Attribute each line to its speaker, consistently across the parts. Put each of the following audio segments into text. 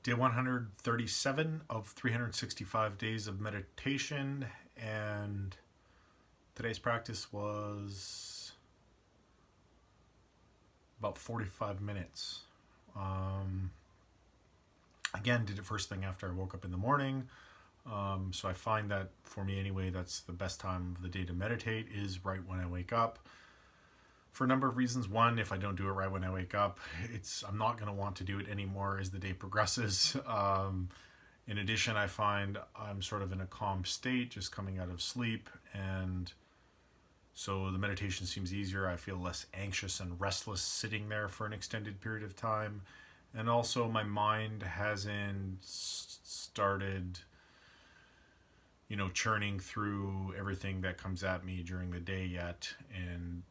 Speaker 1: Day 137 of 365 days of meditation, and today's practice was about 45 minutes. Again, did it first thing after I woke up in the morning. So I find that for me anyway, that's the best time of the day to meditate is right when I wake up. For a number of reasons. One, if I don't do it right when I wake up, I'm not going to want to do it anymore as the day progresses. In addition, I find I'm sort of in a calm state, just coming out of sleep, and so the meditation seems easier. I feel less anxious and restless sitting there for an extended period of time. And also my mind hasn't started, churning through everything that comes at me during the day yet. And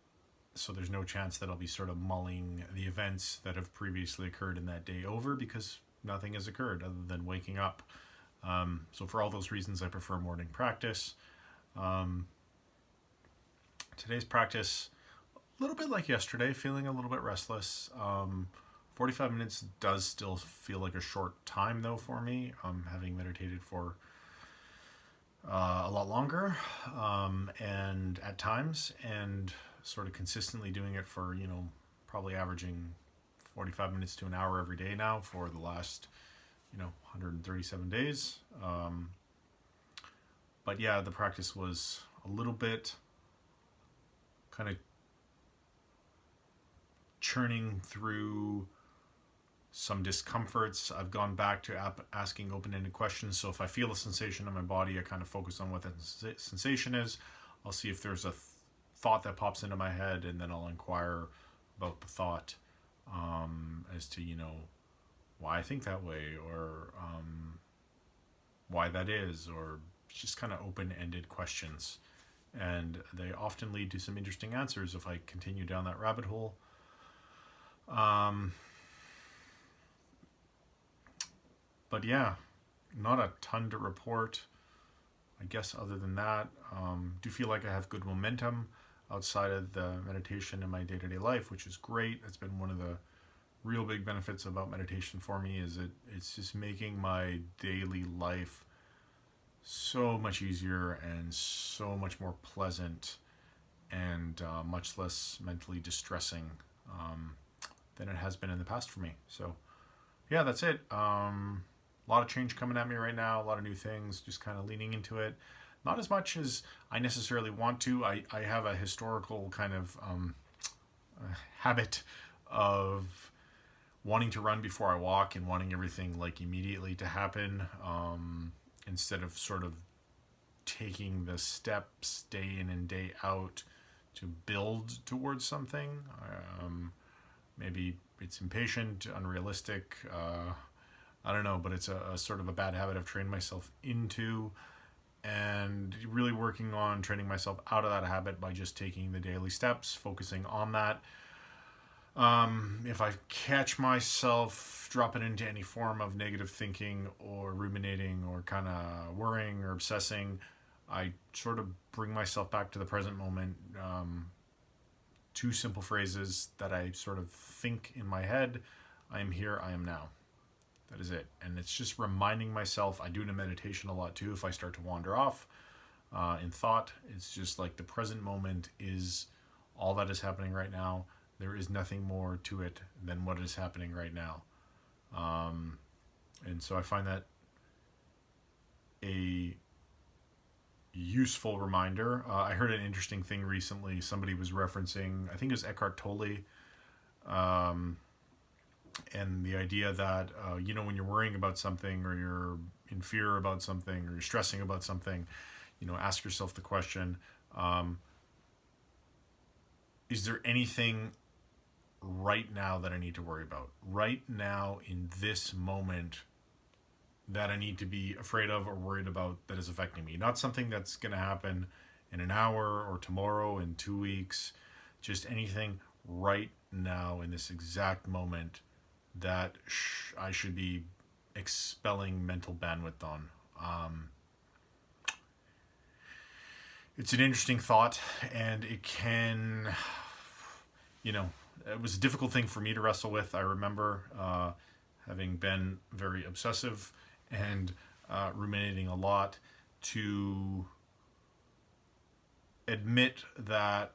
Speaker 1: so there's no chance that I'll be sort of mulling the events that have previously occurred in that day over, because nothing has occurred other than waking up. So for all those reasons, I prefer morning practice. Today's practice, a little bit like yesterday, feeling a little bit restless. 45 minutes does still feel like a short time though for me, having meditated for a lot longer, and at times, and sort of consistently doing it for, probably averaging 45 minutes to an hour every day now for the last, 137 days. But yeah, the practice was a little bit kind of churning through some discomforts. I've gone back to asking open-ended questions. So if I feel a sensation in my body, I kind of focus on what that sensation is. I'll see if there's a thought that pops into my head, and then I'll inquire about the thought, as to why I think that way, or why that is, or just kind of open-ended questions, and they often lead to some interesting answers if I continue down that rabbit hole. But yeah, not a ton to report, I guess, other than that. Do feel like I have good momentum outside of the meditation in my day-to-day life, which is great. That's been one of the real big benefits about meditation for me, is it's just making my daily life so much easier and so much more pleasant, and much less mentally distressing than it has been in the past for me. So yeah, that's it. A lot of change coming at me right now, a lot of new things, just kind of leaning into it. Not as much as I necessarily want to. I have a historical kind of habit of wanting to run before I walk, and wanting everything like immediately to happen, instead of sort of taking the steps day in and day out to build towards something. Maybe it's impatient, unrealistic, I don't know, but it's a sort of a bad habit I've trained myself into, and really working on training myself out of that habit by just taking the daily steps, focusing on that. If I catch myself dropping into any form of negative thinking or ruminating or kind of worrying or obsessing, I sort of bring myself back to the present moment. Two simple phrases that I sort of think in my head: I am here, I am now. That is it. And it's just reminding myself. I do it in meditation a lot too. If I start to wander off in thought, it's just like the present moment is all that is happening right now. There is nothing more to it than what is happening right now. And so I find that a useful reminder. I heard an interesting thing recently. Somebody was referencing, I think it was Eckhart Tolle, and the idea that, when you're worrying about something, or you're in fear about something, or you're stressing about something, ask yourself the question, is there anything right now that I need to worry about? Right now, in this moment, that I need to be afraid of or worried about, that is affecting me. Not something that's going to happen in an hour or tomorrow, in 2 weeks. Just anything right now in this exact moment that I should be expelling mental bandwidth on. It's an interesting thought, and it can, it was a difficult thing for me to wrestle with. I remember having been very obsessive and ruminating a lot, to admit that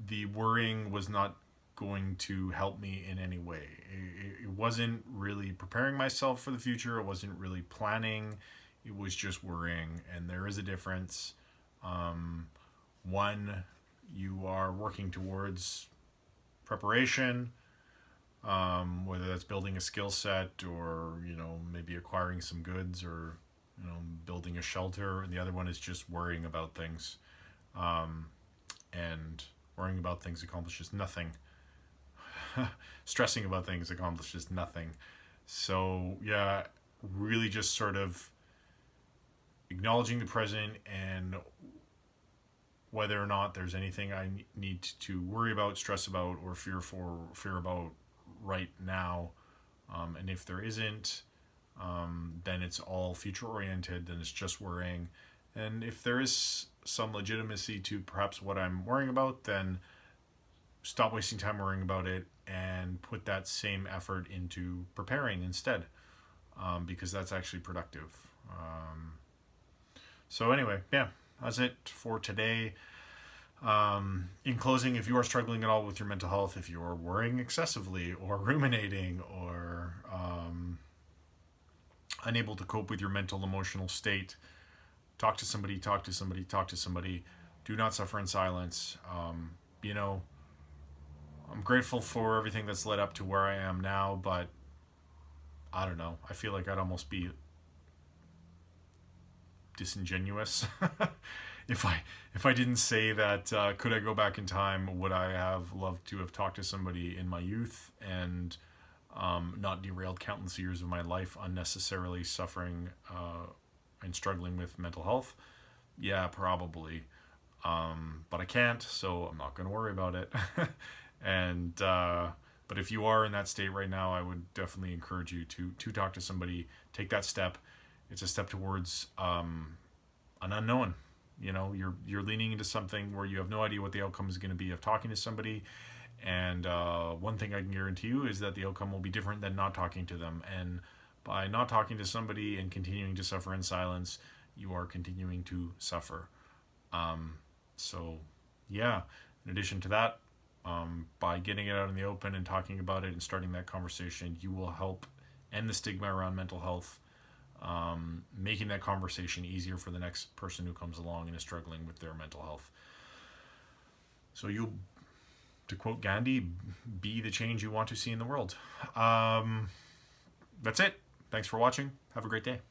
Speaker 1: the worrying was not going to help me in any way. It wasn't really preparing myself for the future. It wasn't really planning. It was just worrying. And there is a difference. One, you are working towards preparation, whether that's building a skill set or, maybe acquiring some goods or, building a shelter. And the other one is just worrying about things. And worrying about things accomplishes nothing. Stressing about things accomplishes nothing. So, yeah, really just sort of acknowledging the present and whether or not there's anything I need to worry about, stress about, or fear about right now. And if there isn't, then it's all future oriented, then it's just worrying. And if there is some legitimacy to perhaps what I'm worrying about, then stop wasting time worrying about it and put that same effort into preparing instead, because that's actually productive. So anyway, yeah, that's it for today. In closing, if you are struggling at all with your mental health, if you're worrying excessively or ruminating or unable to cope with your mental emotional state, talk to somebody. Do not suffer in silence. I'm grateful for everything that's led up to where I am now, but I don't know. I feel like I'd almost be disingenuous if I didn't say that. Could I go back in time? Would I have loved to have talked to somebody in my youth and not derailed countless years of my life unnecessarily suffering and struggling with mental health? Yeah, probably. But I can't, so I'm not going to worry about it. And but if you are in that state right now, I would definitely encourage you to talk to somebody. Take that step. It's a step towards an unknown. You're leaning into something where you have no idea what the outcome is going to be of talking to somebody. And one thing I can guarantee you is that the outcome will be different than not talking to them. And by not talking to somebody and continuing to suffer in silence, you are continuing to suffer. So, yeah, in addition to that, by getting it out in the open and talking about it and starting that conversation, you will help end the stigma around mental health, making that conversation easier for the next person who comes along and is struggling with their mental health. So you'll, to quote Gandhi, be the change you want to see in the world. That's it. Thanks for watching. Have a great day.